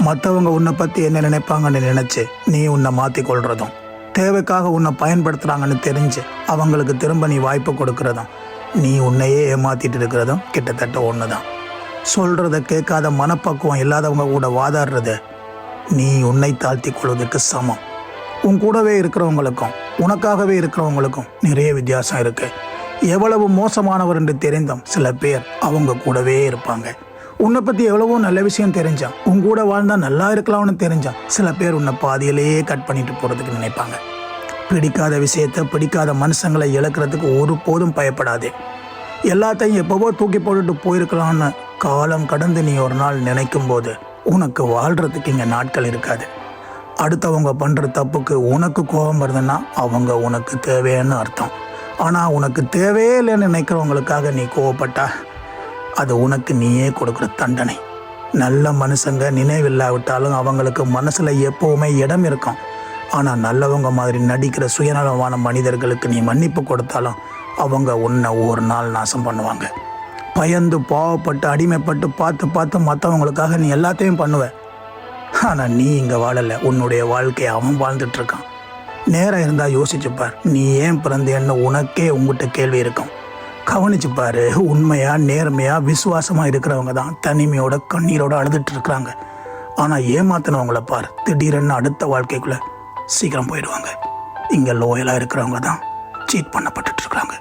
மற்றவங்க உன்னை பற்றி என்ன நினைப்பாங்கன்னு நினச்சி நீ உன்னை மாற்றிக்கொள்றதும், தேவைக்காக உன்னை பயன்படுத்துகிறாங்கன்னு தெரிஞ்சு அவங்களுக்கு திரும்ப நீ வாய்ப்பு கொடுக்கறதும், நீ உன்னையே ஏமாற்றிட்டு இருக்கிறதும் கிட்டத்தட்ட ஒன்று தான். சொல்கிறத கேட்காத மனப்பக்குவம் இல்லாதவங்க கூட வாதாடுறது நீ உன்னை தாழ்த்தி கொள்வதற்கு சமம். உன் கூடவே இருக்கிறவங்களுக்கும் உனக்காகவே இருக்கிறவங்களுக்கும் நிறைய வித்தியாசம் இருக்குது. எவ்வளவு மோசமானவர் என்று தெரிந்தும் சில பேர் அவங்க கூடவே இருப்பாங்க. உன்னை பற்றி எவ்வளவோ நல்ல விஷயம் தெரிஞ்சான், உன் கூட வாழ்ந்தால் நல்லா இருக்கலாம்னு தெரிஞ்சான், சில பேர் உன்னை பாதியிலேயே கட் பண்ணிட்டு போகிறதுக்கு நினைப்பாங்க. பிடிக்காத விஷயத்தை, பிடிக்காத மனுஷங்களை இழக்கிறதுக்கு ஒருபோதும் பயப்படாதே. எல்லாத்தையும் எப்போவோ தூக்கி போட்டுட்டு போயிருக்கலாம்னு காலம் கடந்து நீ ஒரு நாள் நினைக்கும் போது உனக்கு வாழ்கிறதுக்கு இங்கே நாட்கள் இருக்காது. அடுத்தவங்க பண்ணுற தப்புக்கு உனக்கு கோபம் வருதுன்னா அவங்க உனக்கு தேவைன்னு அர்த்தம். ஆனால் உனக்கு தேவையே இல்லைன்னு நினைக்கிறவங்களுக்காக நீ கோவப்பட்டா அது உனக்கு நீயே கொடுக்குற தண்டனை. நல்ல மனுஷங்க நினைவில்லாவிட்டாலும் அவங்களுக்கு மனசில் எப்போவுமே இடம் இருக்கும். ஆனால் நல்லவங்க மாதிரி நடிக்கிற சுயநலமான மனிதர்களுக்கு நீ மன்னிப்பு கொடுத்தாலும் அவங்க உன்னை ஒரு நாள் நாசம் பண்ணுவாங்க. பயந்து பாவப்பட்டு அடிமைப்பட்டு பார்த்து பார்த்து மற்றவங்களுக்காக நீ எல்லாத்தையும் பண்ணுவ. ஆனால் நீ இங்கே வாழலை, உன்னுடைய வாழ்க்கையை அவன் வாழ்ந்துட்டுருக்கான். நேரம் இருந்தால் யோசிச்சுப்பார், நீ ஏன் பிறந்தேன்னு உனக்கே உங்ககிட்ட கேள்வி இருக்கும். கவனிச்சுப்பார், உண்மையாக நேர்மையாக விசுவாசமாக இருக்கிறவங்க தான் தனிமையோட கண்ணீரோட அழுதுட்டு இருக்கிறாங்க. ஆனால் ஏமாத்தினவங்கள பார், திடீரென்னு அடுத்த வாழ்க்கைக்குள்ளே சீக்கிரம் போயிடுவாங்க. இங்கே லோயலாக இருக்கிறவங்க தான் சீட் பண்ணப்பட்டுட்டு இருக்கிறாங்க.